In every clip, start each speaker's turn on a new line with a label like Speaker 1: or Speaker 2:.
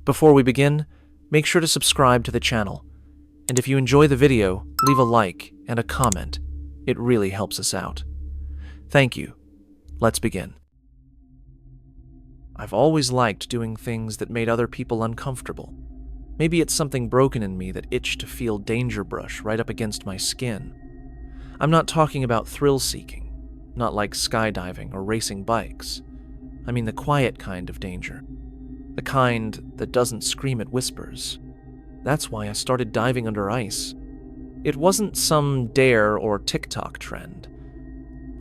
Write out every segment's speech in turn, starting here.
Speaker 1: Before we begin, make sure to subscribe to the channel. And if you enjoy the video, leave a like and a comment. It really helps us out. Thank you. Let's begin. I've always liked doing things that made other people uncomfortable. Maybe it's something broken in me that itched to feel danger brush right up against my skin. I'm not talking about thrill-seeking, not like skydiving or racing bikes. I mean the quiet kind of danger. The kind that doesn't scream at whispers. That's why I started diving under ice. It wasn't some dare or TikTok trend.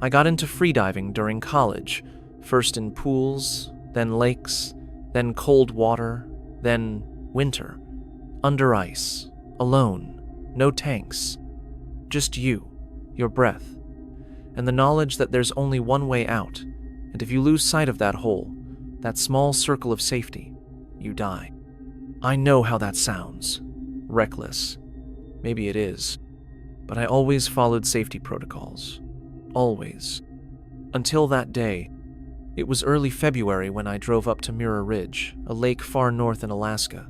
Speaker 1: I got into freediving during college, first in pools, then lakes, then cold water, then winter. Under ice, alone, no tanks. Just you, your breath, and the knowledge that there's only one way out, and if you lose sight of that hole, that small circle of safety, you die. I know how that sounds. Reckless. Maybe it is. But I always followed safety protocols. Always. Until that day. It was early February when I drove up to Muir Ridge, a lake far north in Alaska,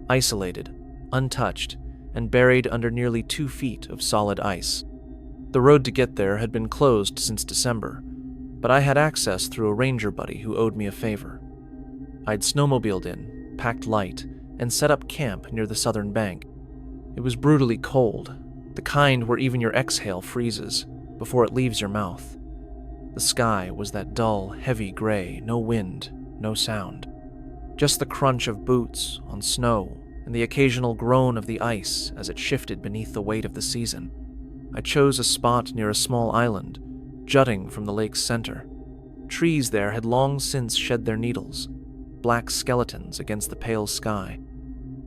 Speaker 1: isolated, untouched, and buried under nearly 2 feet of solid ice. The road to get there had been closed since December, but I had access through a ranger buddy who owed me a favor. I'd snowmobiled in, packed light, and set up camp near the southern bank. It was brutally cold, the kind where even your exhale freezes before it leaves your mouth. The sky was that dull, heavy gray, no wind, no sound. Just the crunch of boots on snow and the occasional groan of the ice as it shifted beneath the weight of the season. I chose a spot near a small island, jutting from the lake's center. Trees there had long since shed their needles, black skeletons against the pale sky.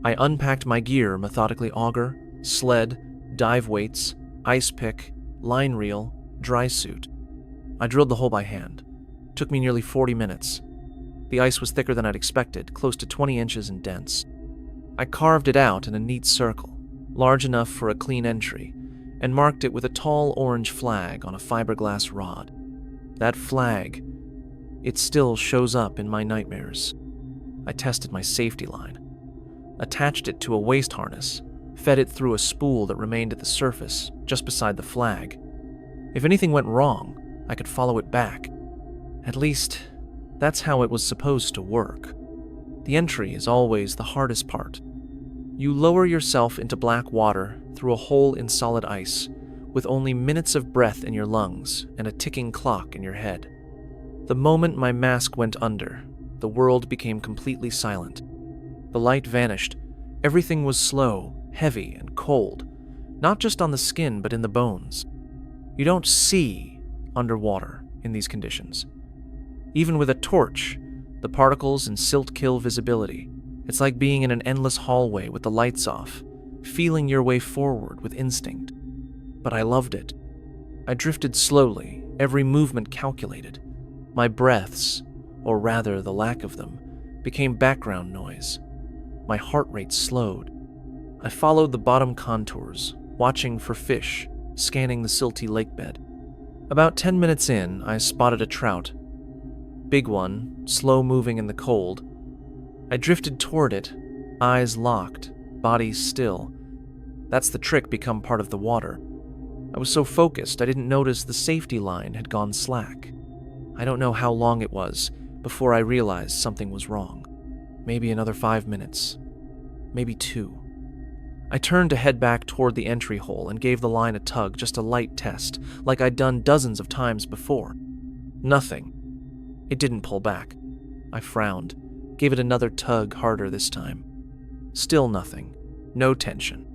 Speaker 1: I unpacked my gear, methodically: auger, sled, dive weights, ice pick, line reel, dry suit. I drilled the hole by hand. Took me nearly 40 minutes. The ice was thicker than I'd expected, close to 20 inches and dense. I carved it out in a neat circle, large enough for a clean entry, and marked it with a tall orange flag on a fiberglass rod. That flag, it still shows up in my nightmares. I tested my safety line, attached it to a waist harness, fed it through a spool that remained at the surface just beside the flag. If anything went wrong, I could follow it back. At least, that's how it was supposed to work. The entry is always the hardest part. You lower yourself into black water through a hole in solid ice, with only minutes of breath in your lungs and a ticking clock in your head. The moment my mask went under, the world became completely silent. The light vanished. Everything was slow, heavy, and cold, not just on the skin but in the bones. You don't see underwater in these conditions. Even with a torch, the particles and silt kill visibility. It's like being in an endless hallway with the lights off, feeling your way forward with instinct. But I loved it. I drifted slowly, every movement calculated. My breaths, or rather the lack of them, became background noise. My heart rate slowed. I followed the bottom contours, watching for fish, scanning the silty lakebed. About 10 minutes in, I spotted a trout. Big one, slow-moving in the cold. I drifted toward it, eyes locked, body still. That's the trick, become part of the water. I was so focused I didn't notice the safety line had gone slack. I don't know how long it was before I realized something was wrong. Maybe another 5 minutes. Maybe 2. I turned to head back toward the entry hole and gave the line a tug, just a light test, like I'd done dozens of times before. Nothing. It didn't pull back. I frowned, gave it another tug, harder this time. Still nothing. No tension.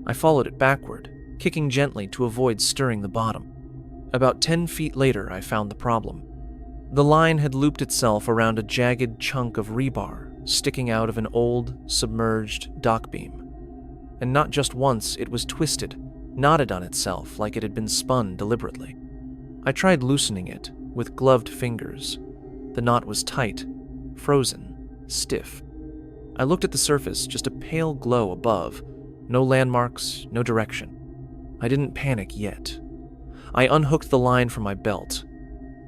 Speaker 1: I followed it backward, kicking gently to avoid stirring the bottom. About 10 feet later, I found the problem. The line had looped itself around a jagged chunk of rebar sticking out of an old, submerged dock beam. And not just once, it was twisted, knotted on itself like it had been spun deliberately. I tried loosening it with gloved fingers. The knot was tight, frozen, stiff. I looked at the surface, just a pale glow above. No landmarks, no direction. I didn't panic yet. I unhooked the line from my belt.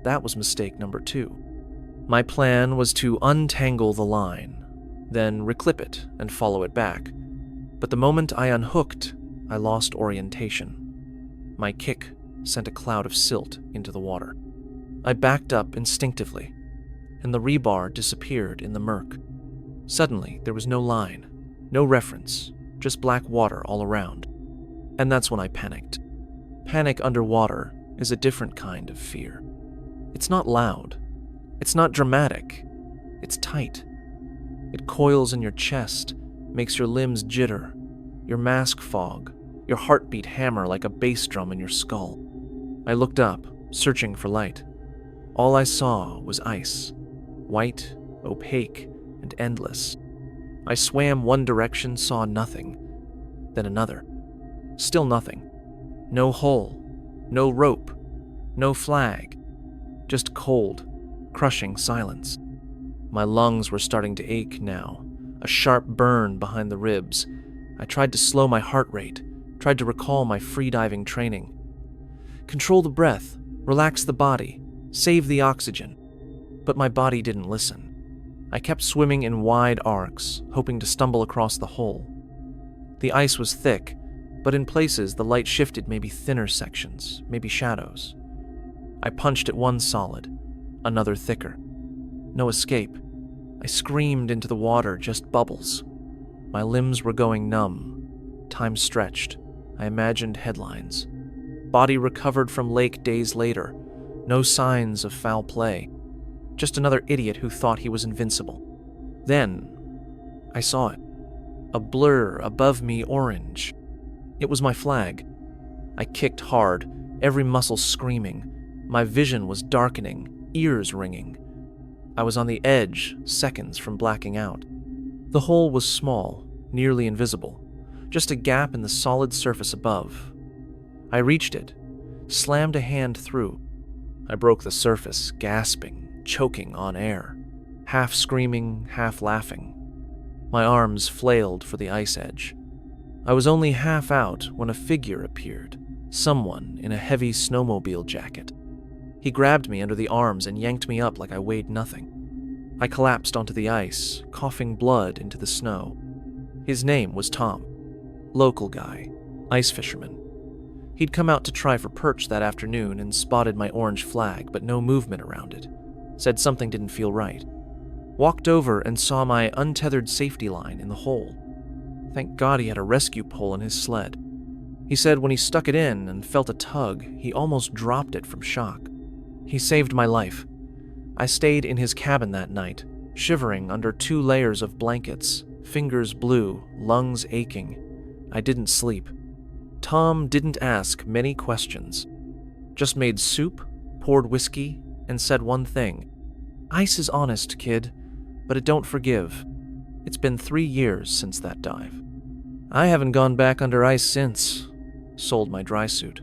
Speaker 1: That was mistake number 2. My plan was to untangle the line, then reclip it and follow it back. But the moment I unhooked, I lost orientation. My kick sent a cloud of silt into the water. I backed up instinctively, and the rebar disappeared in the murk. Suddenly, there was no line, no reference, just black water all around. And that's when I panicked. Panic underwater is a different kind of fear. It's not loud. It's not dramatic. It's tight. It coils in your chest, makes your limbs jitter, your mask fog, your heartbeat hammer like a bass drum in your skull. I looked up, searching for light. All I saw was ice, white, opaque, and endless. I swam one direction, saw nothing, then another. Still nothing. No hole, no rope, no flag. Just cold, crushing silence. My lungs were starting to ache now, a sharp burn behind the ribs. I tried to slow my heart rate, tried to recall my freediving training. Control the breath, relax the body, save the oxygen. But my body didn't listen. I kept swimming in wide arcs, hoping to stumble across the hole. The ice was thick, but in places the light shifted, maybe thinner sections, maybe shadows. I punched at one solid, another thicker. No escape. I screamed into the water, just bubbles. My limbs were going numb. Time stretched. I imagined headlines. Body recovered from lake days later. No signs of foul play. Just another idiot who thought he was invincible. Then, I saw it. A blur above me, orange. It was my flag. I kicked hard, every muscle screaming. My vision was darkening, ears ringing. I was on the edge, seconds from blacking out. The hole was small, nearly invisible, just a gap in the solid surface above. I reached it, slammed a hand through. I broke the surface, gasping, choking on air, half screaming, half laughing. My arms flailed for the ice edge. I was only half out when a figure appeared, someone in a heavy snowmobile jacket. He grabbed me under the arms and yanked me up like I weighed nothing. I collapsed onto the ice, coughing blood into the snow. His name was Tom. Local guy, ice fisherman. He'd come out to try for perch that afternoon and spotted my orange flag, but no movement around it. Said something didn't feel right. Walked over and saw my untethered safety line in the hole. Thank God he had a rescue pole in his sled. He said when he stuck it in and felt a tug, he almost dropped it from shock. He saved my life. I stayed in his cabin that night, shivering under 2 layers of blankets, fingers blue, lungs aching. I didn't sleep. Tom didn't ask many questions. Just made soup, poured whiskey, and said one thing. Ice is honest, kid, but it don't forgive. It's been 3 years since that dive. I haven't gone back under ice since. Sold my dry suit.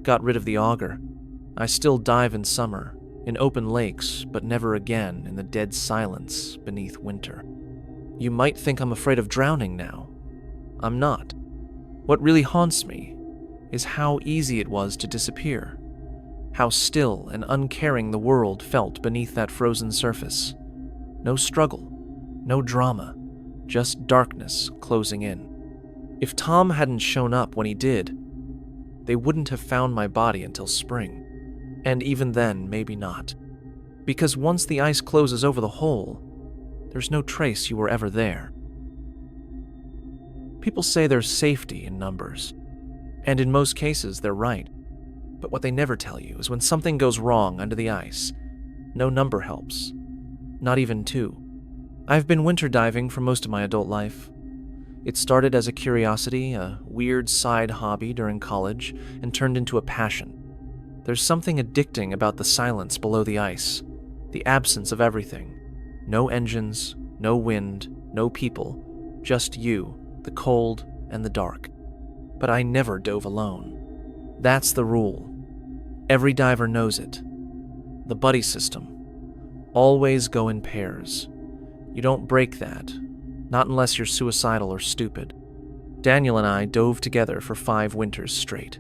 Speaker 1: Got rid of the auger. I still dive in summer, in open lakes, but never again in the dead silence beneath winter. You might think I'm afraid of drowning now. I'm not. What really haunts me is how easy it was to disappear. How still and uncaring the world felt beneath that frozen surface. No struggle, no drama, just darkness closing in. If Tom hadn't shown up when he did, they wouldn't have found my body until spring. And even then, maybe not. Because once the ice closes over the hole, there's no trace you were ever there. People say there's safety in numbers. And in most cases, they're right. But what they never tell you is when something goes wrong under the ice, no number helps. Not even 2. I've been winter diving for most of my adult life. It started as a curiosity, a weird side hobby during college, and turned into a passion. There's something addicting about the silence below the ice, the absence of everything. No engines, no wind, no people, just you, the cold, and the dark. But I never dove alone. That's the rule. Every diver knows it. The buddy system. Always go in pairs. You don't break that, not unless you're suicidal or stupid. Daniel and I dove together for 5 winters straight.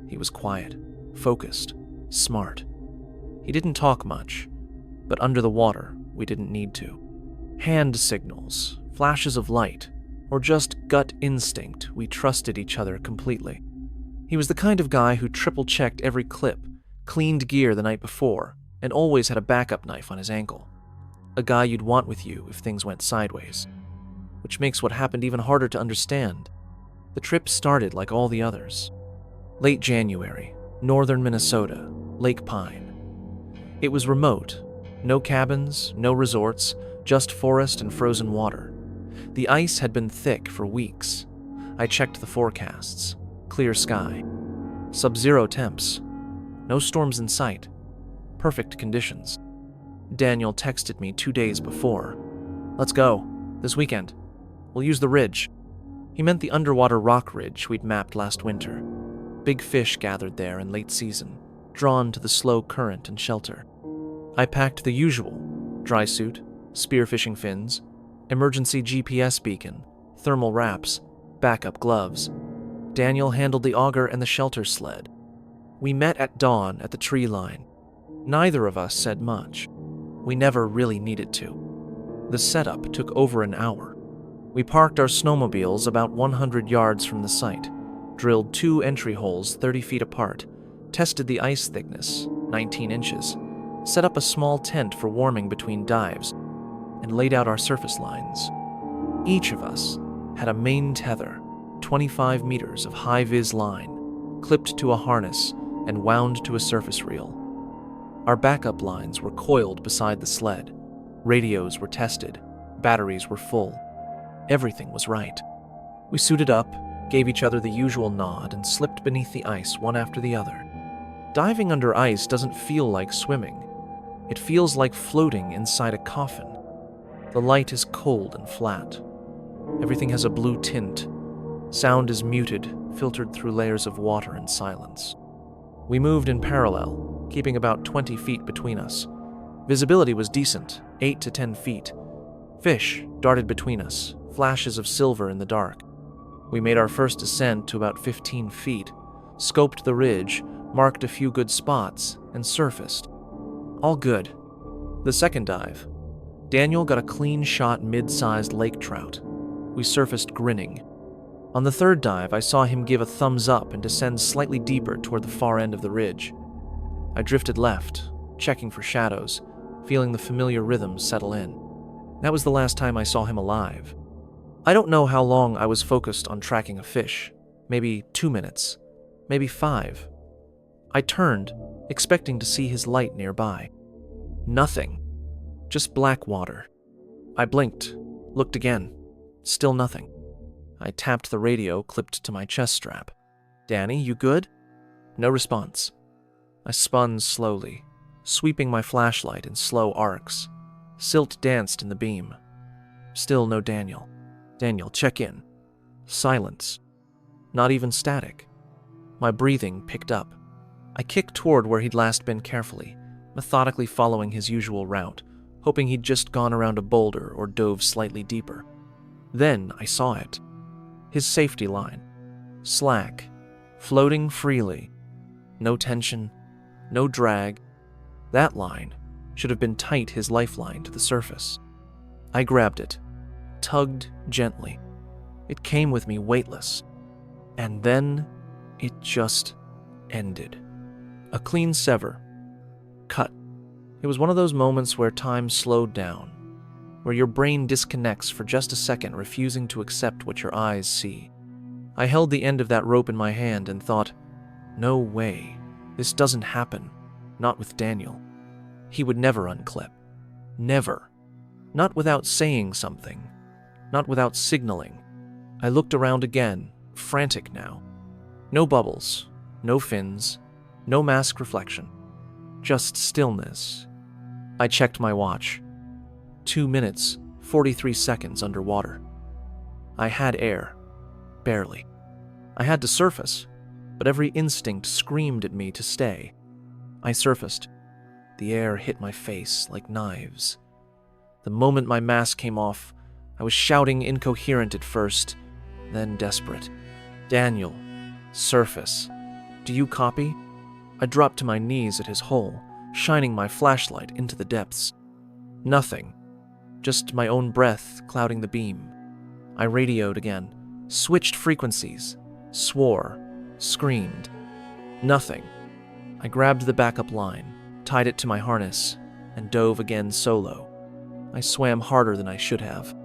Speaker 1: He was quiet, focused, smart. He didn't talk much, but under the water, we didn't need to. Hand signals, flashes of light, or just gut instinct, we trusted each other completely. He was the kind of guy who triple-checked every clip, cleaned gear the night before, and always had a backup knife on his ankle. A guy you'd want with you if things went sideways. Which makes what happened even harder to understand. The trip started like all the others. Late January, northern Minnesota, Lake Pine. It was remote. No cabins, no resorts, just forest and frozen water. The ice had been thick for weeks. I checked the forecasts. Clear sky. Sub-zero temps. No storms in sight. Perfect conditions. Daniel texted me 2 days before. "Let's go. This weekend. We'll use the ridge." He meant the underwater rock ridge we'd mapped last winter. Big fish gathered there in late season, drawn to the slow current and shelter. I packed the usual: dry suit, spearfishing fins, emergency GPS beacon, thermal wraps, backup gloves. Daniel handled the auger and the shelter sled. We met at dawn at the tree line. Neither of us said much. We never really needed to. The setup took over an hour. We parked our snowmobiles about 100 yards from the site, drilled 2 entry holes 30 feet apart, tested the ice thickness, 19 inches, set up a small tent for warming between dives, and laid out our surface lines. Each of us had a main tether, 25 meters of high-vis line, clipped to a harness and wound to a surface reel. Our backup lines were coiled beside the sled. Radios were tested. Batteries were full. Everything was right. We suited up, gave each other the usual nod, and slipped beneath the ice one after the other. Diving under ice doesn't feel like swimming. It feels like floating inside a coffin. The light is cold and flat. Everything has a blue tint. Sound is muted, filtered through layers of water and silence. We moved in parallel, keeping about 20 feet between us. Visibility was decent, 8 to 10 feet. Fish darted between us, flashes of silver in the dark. We made our first descent to about 15 feet, scoped the ridge, marked a few good spots, and surfaced. All good. The second dive. Daniel got a clean shot mid-sized lake trout. We surfaced grinning. On the third dive, I saw him give a thumbs up and descend slightly deeper toward the far end of the ridge. I drifted left, checking for shadows, feeling the familiar rhythm settle in. That was the last time I saw him alive. I don't know how long I was focused on tracking a fish. Maybe 2 minutes. Maybe 5. I turned, expecting to see his light nearby. Nothing. Just black water. I blinked, looked again. Still nothing. I tapped the radio clipped to my chest strap. "Danny, you good?" No response. I spun slowly, sweeping my flashlight in slow arcs. Silt danced in the beam. Still no Daniel. "Daniel, check in." Silence. Not even static. My breathing picked up. I kicked toward where he'd last been carefully, methodically following his usual route, hoping he'd just gone around a boulder or dove slightly deeper. Then I saw it. His safety line. Slack. Floating freely. No tension. No drag. That line should have been tight his lifeline to the surface. I grabbed it. Tugged gently. It came with me weightless. And then it just ended. A clean sever. Cut. It was one of those moments where time slowed down, where your brain disconnects for just a second, refusing to accept what your eyes see. I held the end of that rope in my hand and thought, no way, this doesn't happen, not with Daniel. He would never unclip. Never. Not without saying something. Not without signaling. I looked around again, frantic now. No bubbles, no fins, no mask reflection. Just stillness. I checked my watch. 2 minutes, 43 seconds underwater. I had air. Barely. I had to surface, but every instinct screamed at me to stay. I surfaced. The air hit my face like knives. The moment my mask came off, I was shouting incoherent at first, then desperate. "Daniel, surface. Do you copy?" I dropped to my knees at his hole, shining my flashlight into the depths. Nothing. just my own breath clouding the beam. I radioed again, switched frequencies, swore, screamed. Nothing. I grabbed the backup line, tied it to my harness, and dove again solo. I swam harder than I should have.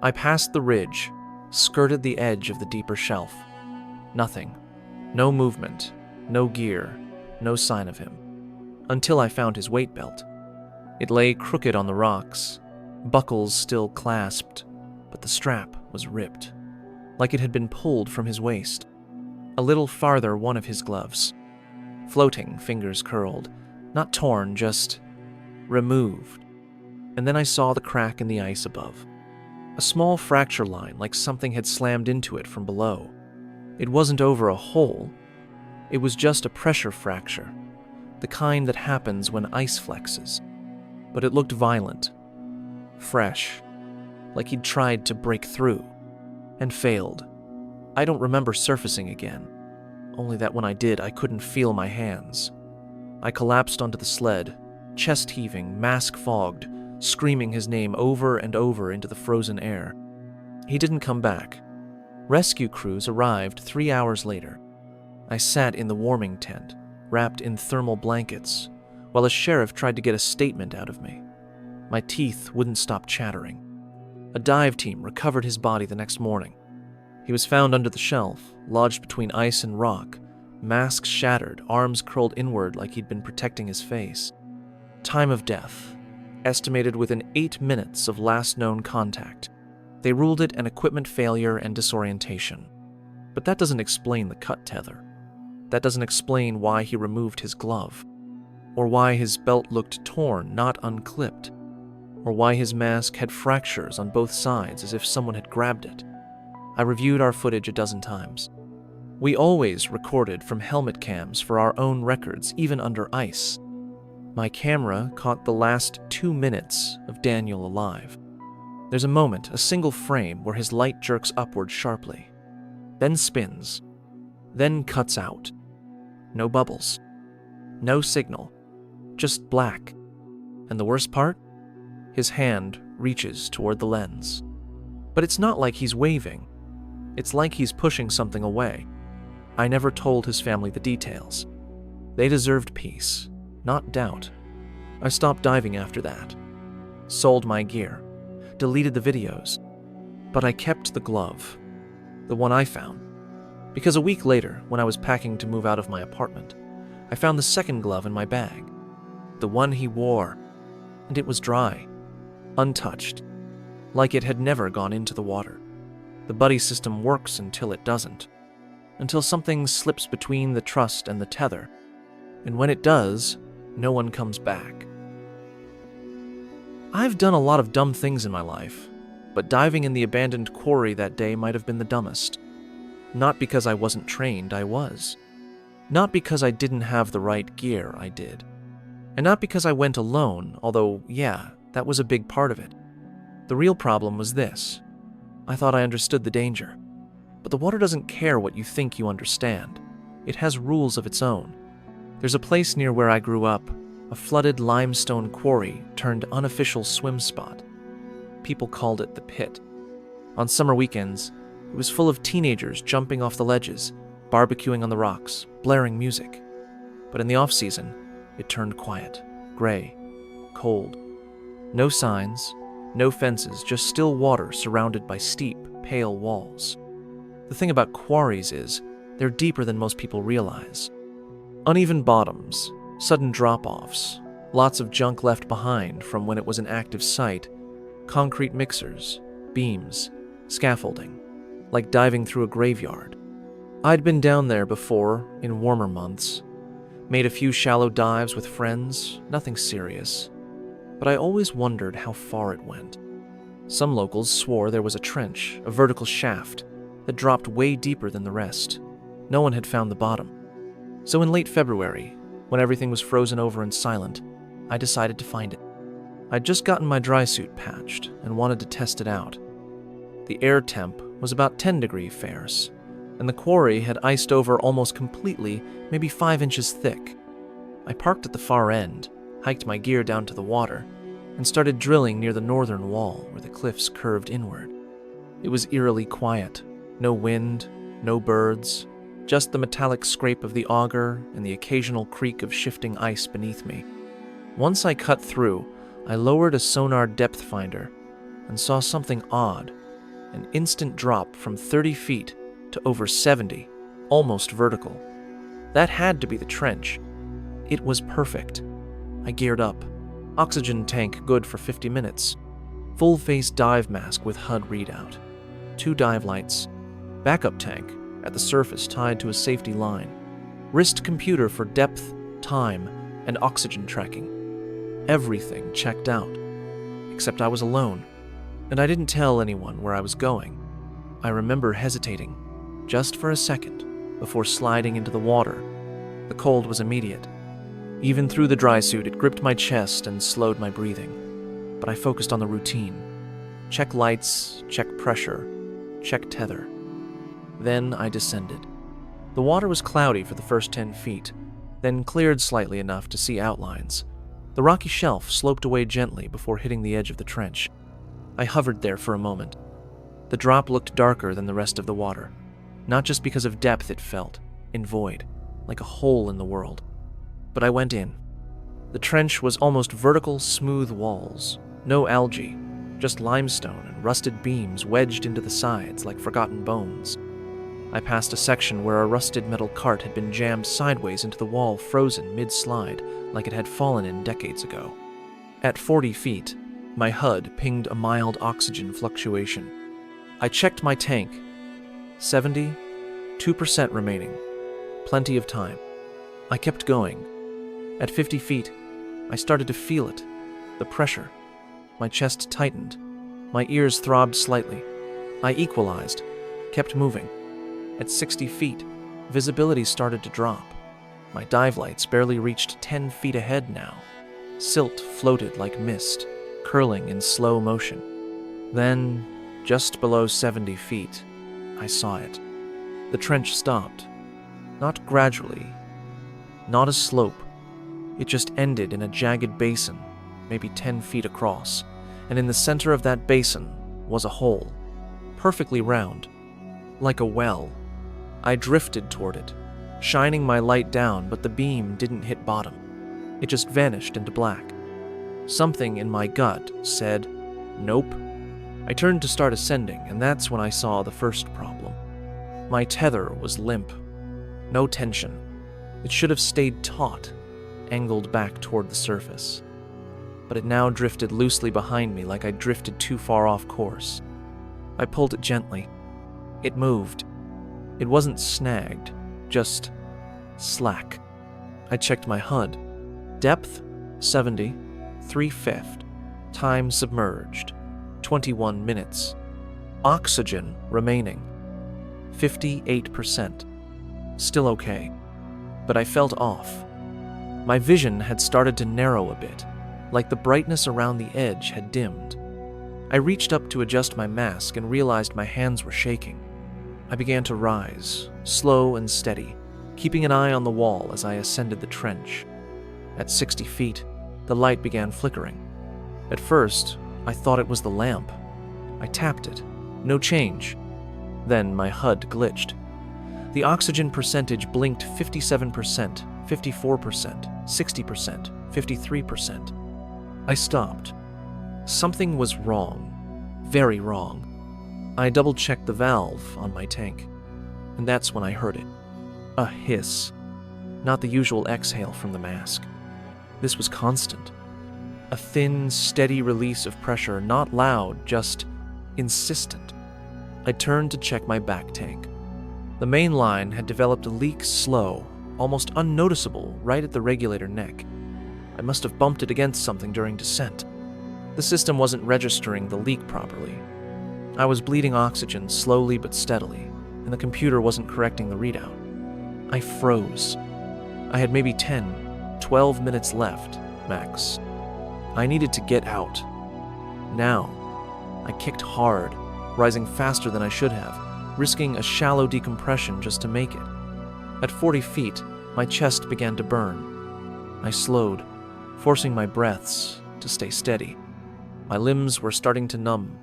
Speaker 1: I passed the ridge, skirted the edge of the deeper shelf. Nothing. No movement, no gear, no sign of him. Until I found his weight belt. It lay crooked on the rocks, buckles still clasped, but the strap was ripped, like it had been pulled from his waist. A little farther, one of his gloves. Floating, fingers curled, not torn, just removed. And then I saw the crack in the ice above. A small fracture line, like something had slammed into it from below. It wasn't over a hole. It was just a pressure fracture, the kind that happens when ice flexes. But it looked violent, fresh, like he'd tried to break through, and failed. I don't remember surfacing again, only that when I did, I couldn't feel my hands. I collapsed onto the sled, chest heaving, mask fogged, screaming his name over and over into the frozen air. He didn't come back. Rescue crews arrived 3 hours later. I sat in the warming tent, wrapped in thermal blankets, while a sheriff tried to get a statement out of me. My teeth wouldn't stop chattering. A dive team recovered his body the next morning. He was found under the shelf, lodged between ice and rock, mask shattered, arms curled inward like he'd been protecting his face. Time of death, estimated within 8 minutes of last known contact. They ruled it an equipment failure and disorientation. But that doesn't explain the cut tether. That doesn't explain why he removed his glove, or why his belt looked torn, not unclipped, or why his mask had fractures on both sides as if someone had grabbed it. I reviewed our footage a dozen times. We always recorded from helmet cams for our own records, even under ice. My camera caught the last 2 minutes of Daniel alive. There's a moment, a single frame, where his light jerks upward sharply, then spins, then cuts out. No bubbles. No signal. Just black. And the worst part? His hand reaches toward the lens. But it's not like he's waving. It's like he's pushing something away. I never told his family the details. They deserved peace, not doubt. I stopped diving after that. Sold my gear. Deleted the videos. But I kept the glove. The one I found. Because a week later, when I was packing to move out of my apartment, I found the second glove in my bag. The one he wore. And it was dry. Untouched. Like it had never gone into the water. The buddy system works until it doesn't. Until something slips between the trust and the tether. And when it does, no one comes back. I've done a lot of dumb things in my life, but diving in the abandoned quarry that day might have been the dumbest. Not because I wasn't trained, I was. Not because I didn't have the right gear, I did. And not because I went alone, although, yeah, that was a big part of it. The real problem was this. I thought I understood the danger. But the water doesn't care what you think you understand. It has rules of its own. There's a place near where I grew up, a flooded limestone quarry turned unofficial swim spot. People called it the Pit. On summer weekends, it was full of teenagers jumping off the ledges, barbecuing on the rocks, blaring music. But in the off-season, it turned quiet, gray, cold. No signs, no fences, just still water surrounded by steep, pale walls. The thing about quarries is, they're deeper than most people realize. Uneven bottoms, sudden drop-offs, lots of junk left behind from when it was an active site, concrete mixers, beams, scaffolding, like diving through a graveyard. I'd been down there before, in warmer months, made a few shallow dives with friends, nothing serious, but I always wondered how far it went. Some locals swore there was a trench, a vertical shaft, that dropped way deeper than the rest. No one had found the bottom. So in late February, when everything was frozen over and silent, I decided to find it. I'd just gotten my dry suit patched and wanted to test it out. The air temp was about 10 Fahrenheit, and the quarry had iced over almost completely, maybe 5 inches thick. I parked at the far end, hiked my gear down to the water, and started drilling near the northern wall where the cliffs curved inward. It was eerily quiet. No wind, no birds, just the metallic scrape of the auger and the occasional creak of shifting ice beneath me. Once I cut through, I lowered a sonar depth finder and saw something odd, an instant drop from 30 feet to over 70, almost vertical. That had to be the trench. It was perfect. I geared up. Oxygen tank good for 50 minutes. Full-face dive mask with HUD readout. 2 dive lights. Backup tank at the surface tied to a safety line. Wrist computer for depth, time, and oxygen tracking. Everything checked out. Except I was alone, and I didn't tell anyone where I was going. I remember hesitating, just for a second, before sliding into the water. The cold was immediate. Even through the dry suit, it gripped my chest and slowed my breathing. But I focused on the routine. Check lights, check pressure, check tether. Then I descended. The water was cloudy for the first 10 feet, then cleared slightly enough to see outlines. The rocky shelf sloped away gently before hitting the edge of the trench. I hovered there for a moment. The drop looked darker than the rest of the water, not just because of depth it felt, in void, like a hole in the world. But I went in. The trench was almost vertical, smooth walls, no algae, just limestone and rusted beams wedged into the sides like forgotten bones. I passed a section where a rusted metal cart had been jammed sideways into the wall, frozen mid-slide, like it had fallen in decades ago. At 40 feet, my HUD pinged a mild oxygen fluctuation. I checked my tank. 70, 2% remaining. Plenty of time. I kept going. At 50 feet, I started to feel it. The pressure. My chest tightened. My ears throbbed slightly. I equalized. Kept moving. At 60 feet, visibility started to drop. My dive lights barely reached 10 feet ahead now. Silt floated like mist, curling in slow motion. Then, just below 70 feet, I saw it. The trench stopped. Not gradually. Not a slope. It just ended in a jagged basin, maybe 10 feet across, and in the center of that basin was a hole, perfectly round, like a well. I drifted toward it, shining my light down, but the beam didn't hit bottom. It just vanished into black. Something in my gut said, nope. I turned to start ascending, and that's when I saw the first problem. My tether was limp. No tension. It should have stayed taut, angled back toward the surface. But it now drifted loosely behind me like I drifted too far off course. I pulled it gently. It moved. It wasn't snagged, just slack. I checked my HUD. Depth, 70, 3/5. Time submerged, 21 minutes. Oxygen remaining, 58%. Still okay, but I felt off. My vision had started to narrow a bit, like the brightness around the edge had dimmed. I reached up to adjust my mask and realized my hands were shaking. I began to rise, slow and steady, keeping an eye on the wall as I ascended the trench. At 60 feet, the light began flickering. At first, I thought it was the lamp. I tapped it. No change. Then my HUD glitched. The oxygen percentage blinked 57%, 54%, 60%, 53%. I stopped. Something was wrong. Very wrong. I double-checked the valve on my tank, and that's when I heard it. A hiss. Not the usual exhale from the mask. This was constant. A thin, steady release of pressure, not loud, just insistent. I turned to check my back tank. The main line had developed a leak slow, almost unnoticeable, right at the regulator neck. I must have bumped it against something during descent. The system wasn't registering the leak properly. I was bleeding oxygen slowly but steadily, and the computer wasn't correcting the readout. I froze. I had maybe 10, 12 minutes left, max. I needed to get out. Now. I kicked hard, rising faster than I should have, risking a shallow decompression just to make it. At 40 feet, my chest began to burn. I slowed, forcing my breaths to stay steady. My limbs were starting to numb,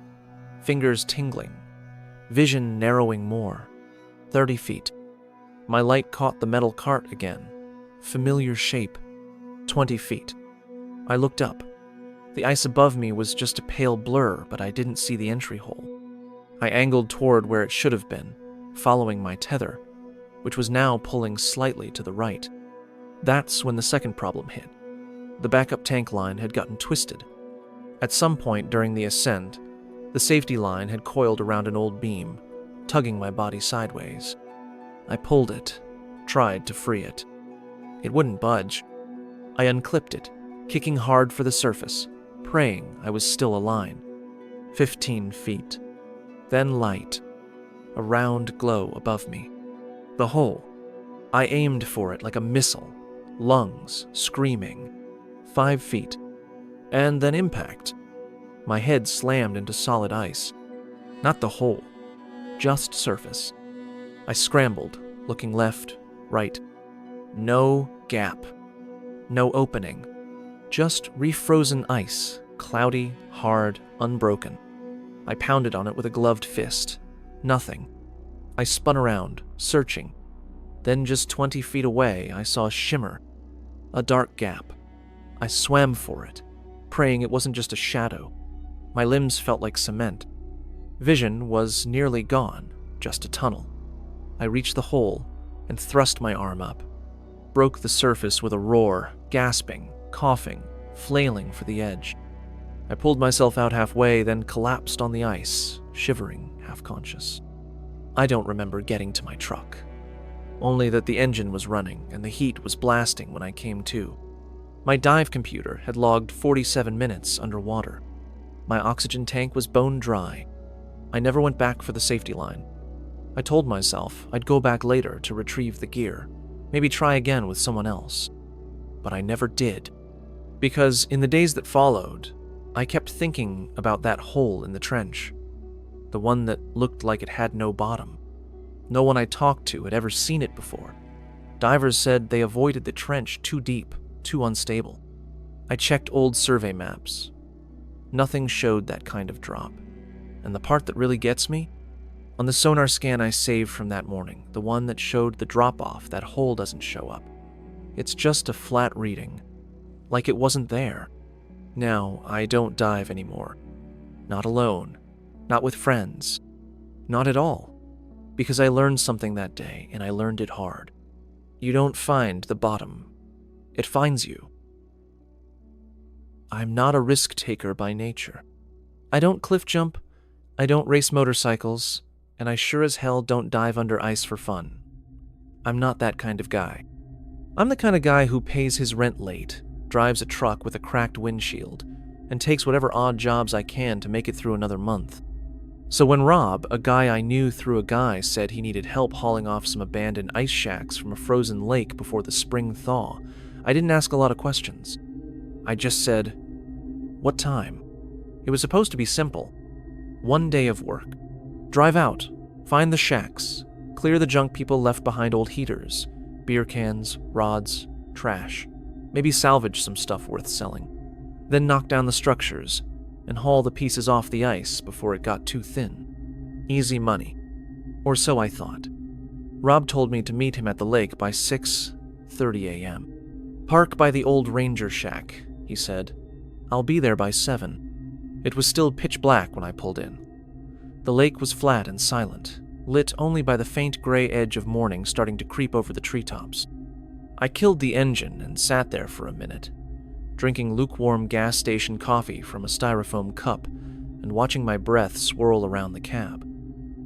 Speaker 1: fingers tingling, vision narrowing more. 30 feet. My light caught the metal cart again. Familiar shape. 20 feet. I looked up. The ice above me was just a pale blur, but I didn't see the entry hole. I angled toward where it should have been, following my tether, which was now pulling slightly to the right. That's when the second problem hit. The backup tank line had gotten twisted. At some point during the ascent, the safety line had coiled around an old beam, tugging my body sideways. I pulled it, tried to free it. It wouldn't budge. I unclipped it, kicking hard for the surface, praying I was still a line. 15 feet. Then light. A round glow above me. The hole. I aimed for it like a missile, lungs screaming. 5 feet. And then impact. My head slammed into solid ice. Not the hole, just surface. I scrambled, looking left, right. No gap. No opening. Just refrozen ice, cloudy, hard, unbroken. I pounded on it with a gloved fist. Nothing. I spun around, searching. Then just 20 feet away, I saw a shimmer. A dark gap. I swam for it, praying it wasn't just a shadow. My limbs felt like cement. Vision was nearly gone, just a tunnel. I reached the hole and thrust my arm up. Broke the surface with a roar, gasping, coughing, flailing for the edge. I pulled myself out halfway, then collapsed on the ice, shivering, half-conscious. I don't remember getting to my truck. Only that the engine was running and the heat was blasting when I came to. My dive computer had logged 47 minutes underwater. My oxygen tank was bone dry. I never went back for the safety line. I told myself I'd go back later to retrieve the gear, maybe try again with someone else. But I never did. Because in the days that followed, I kept thinking about that hole in the trench. The one that looked like it had no bottom. No one I talked to had ever seen it before. Divers said they avoided the trench too deep, too unstable. I checked old survey maps. Nothing showed that kind of drop. And the part that really gets me? On the sonar scan I saved from that morning, the one that showed the drop-off, that hole doesn't show up. It's just a flat reading, like it wasn't there. Now, I don't dive anymore. Not alone. Not with friends. Not at all. Because I learned something that day, and I learned it hard. You don't find the bottom. It finds you. I'm not a risk-taker by nature. I don't cliff jump, I don't race motorcycles, and I sure as hell don't dive under ice for fun. I'm not that kind of guy. I'm the kind of guy who pays his rent late, drives a truck with a cracked windshield, and takes whatever odd jobs I can to make it through another month. So when Rob, a guy I knew through a guy, said he needed help hauling off some abandoned ice shacks from a frozen lake before the spring thaw, I didn't ask a lot of questions. I just said, "What time?" It was supposed to be simple. 1 day of work. Drive out, find the shacks, clear the junk people left behind, old heaters, beer cans, rods, trash. Maybe salvage some stuff worth selling. Then knock down the structures and haul the pieces off the ice before it got too thin. Easy money. Or so I thought. Rob told me to meet him at the lake by 6:30 a.m. Park by the old ranger shack, he said. I'll be there by 7. It was still pitch black when I pulled in. The lake was flat and silent, lit only by the faint gray edge of morning starting to creep over the treetops. I killed the engine and sat there for a minute, drinking lukewarm gas station coffee from a styrofoam cup and watching my breath swirl around the cab.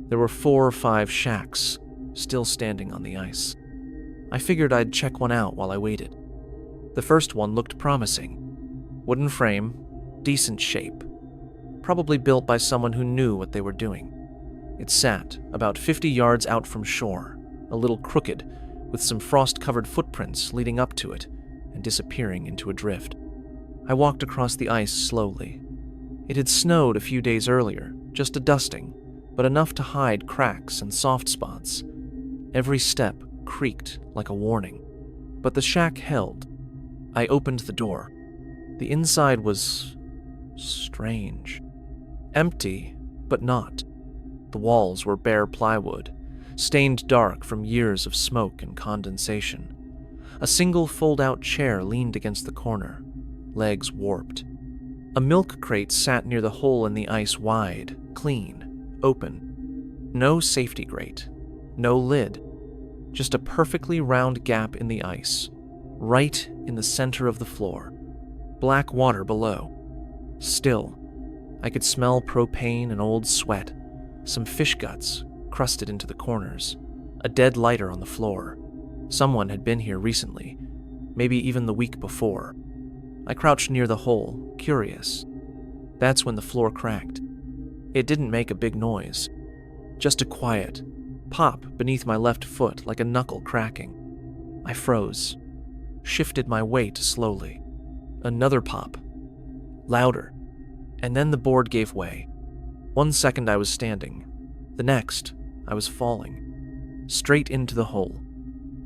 Speaker 1: There were 4 or 5 shacks, still standing on the ice. I figured I'd check one out while I waited. The first one looked promising. Wooden frame, decent shape. Probably built by someone who knew what they were doing. It sat about 50 yards out from shore, a little crooked, with some frost-covered footprints leading up to it and disappearing into a drift. I walked across the ice slowly. It had snowed a few days earlier, just a dusting, but enough to hide cracks and soft spots. Every step creaked like a warning, but the shack held. I opened the door. The inside was Strange. Empty, but not. The walls were bare plywood, stained dark from years of smoke and condensation. A single fold-out chair leaned against the corner, legs warped. A milk crate sat near the hole in the ice, wide, clean, open. No safety grate, no lid, just a perfectly round gap in the ice, right in the center of the floor. Black water below. Still, I could smell propane and old sweat, some fish guts crusted into the corners, a dead lighter on the floor. Someone had been here recently, maybe even the week before. I crouched near the hole, curious. That's when the floor cracked. It didn't make a big noise, just a quiet pop beneath my left foot like a knuckle cracking. I froze, shifted my weight slowly. Another pop, louder, and then the board gave way. 1 second I was standing, the next I was falling, straight into the hole.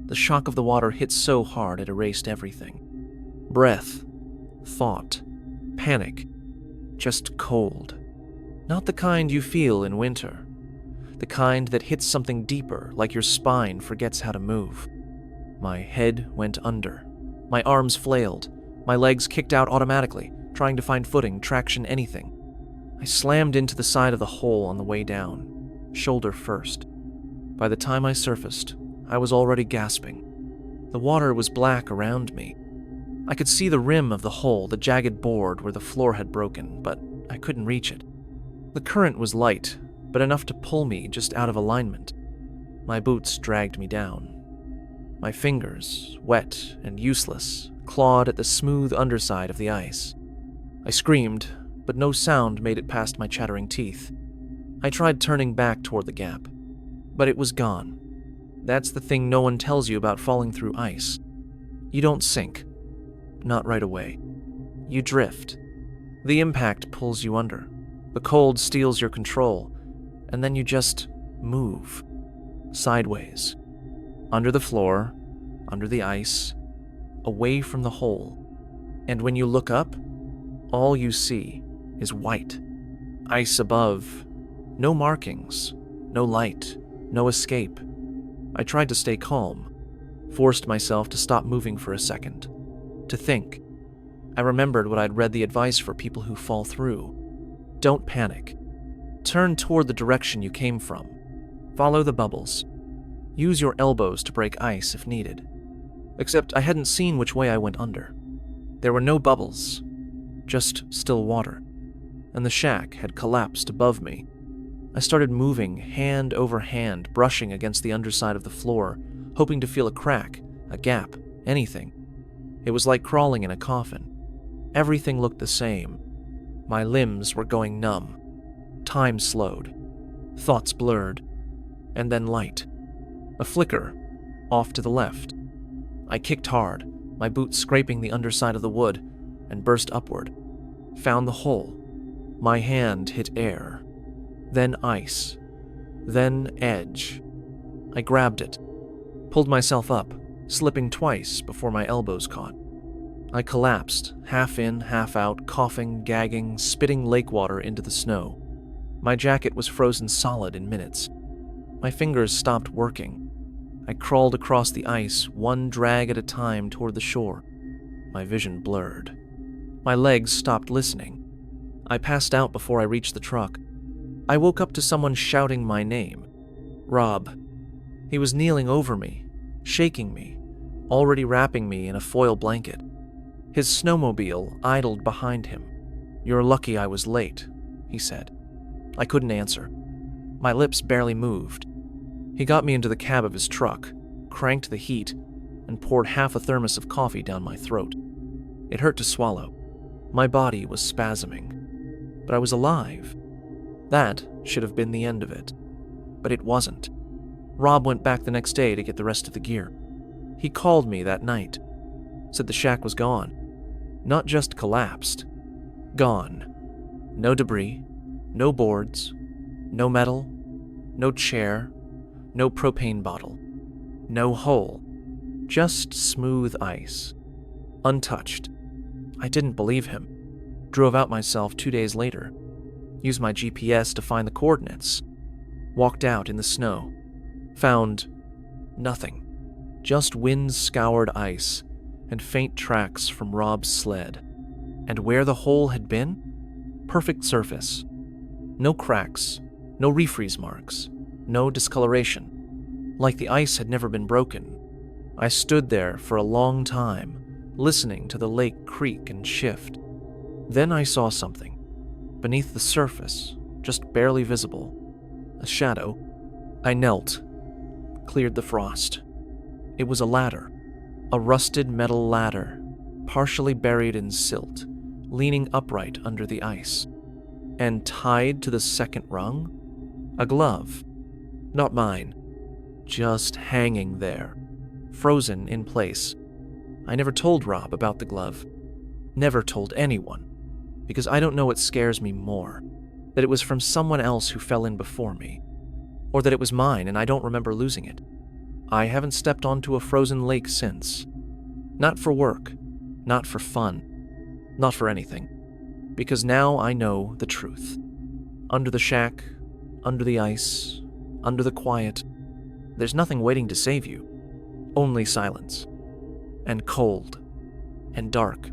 Speaker 1: The shock of the water hit so hard it erased everything. Breath, thought, panic, just cold. Not the kind you feel in winter, the kind that hits something deeper, like your spine forgets how to move. My head went under. My arms flailed. My legs kicked out automatically, trying to find footing, traction, anything. I slammed into the side of the hole on the way down, shoulder first. By the time I surfaced, I was already gasping. The water was black around me. I could see the rim of the hole, the jagged board where the floor had broken, but I couldn't reach it. The current was light, but enough to pull me just out of alignment. My boots dragged me down. My fingers, wet and useless, clawed at the smooth underside of the ice. I screamed, but no sound made it past my chattering teeth. I tried turning back toward the gap, but it was gone. That's the thing no one tells you about falling through ice. You don't sink. Not right away. You drift. The impact pulls you under. The cold steals your control, and then you just move. Sideways. Under the floor, under the ice, away from the hole. And when you look up, all you see is white. Ice above. No markings. No light. No escape. I tried to stay calm, forced myself to stop moving for a second, to think. I remembered what I'd read the advice for people who fall through. Don't panic. Turn toward the direction you came from. Follow the bubbles. Use your elbows to break ice if needed. Except I hadn't seen which way I went under. There were no bubbles, just still water, and the shack had collapsed above me. I started moving, hand over hand, brushing against the underside of the floor, hoping to feel a crack, a gap, anything. It was like crawling in a coffin. Everything looked the same. My limbs were going numb. Time slowed. Thoughts blurred. And then light. A flicker, off to the left. I kicked hard, my boots scraping the underside of the wood, and burst upward. Found the hole. My hand hit air. Then ice. Then edge. I grabbed it. Pulled myself up, slipping twice before my elbows caught. I collapsed, half in, half out, coughing, gagging, spitting lake water into the snow. My jacket was frozen solid in minutes. My fingers stopped working. I crawled across the ice, one drag at a time toward the shore. My vision blurred. My legs stopped listening. I passed out before I reached the truck. I woke up to someone shouting my name. Rob. He was kneeling over me, shaking me, already wrapping me in a foil blanket. His snowmobile idled behind him. "You're lucky I was late," he said. I couldn't answer. My lips barely moved. He got me into the cab of his truck, cranked the heat, and poured half a thermos of coffee down my throat. It hurt to swallow. My body was spasming. But I was alive. That should have been the end of it. But it wasn't. Rob went back the next day to get the rest of the gear. He called me that night. Said the shack was gone. Not just collapsed. Gone. No debris. No boards. No metal. No chair. No propane bottle. No hole. Just smooth ice. Untouched. I didn't believe him. Drove out myself 2 days later. Used my GPS to find the coordinates. Walked out in the snow. Found nothing. Just wind-scoured ice and faint tracks from Rob's sled. And where the hole had been? Perfect surface. No cracks, no refreeze marks, no discoloration. Like the ice had never been broken. I stood there for a long time, listening to the lake creak and shift. Then I saw something. Beneath the surface, just barely visible. A shadow. I knelt, cleared the frost. It was a ladder. A rusted metal ladder, partially buried in silt, leaning upright under the ice. And tied to the second rung? A glove. Not mine. Just hanging there, frozen in place. I never told Rob about the glove. Never told anyone. Because I don't know what scares me more. That it was from someone else who fell in before me. Or that it was mine and I don't remember losing it. I haven't stepped onto a frozen lake since. Not for work. Not for fun. Not for anything. Because now I know the truth. Under the shack, under the ice, under the quiet, there's nothing waiting to save you. Only silence. And cold. And dark.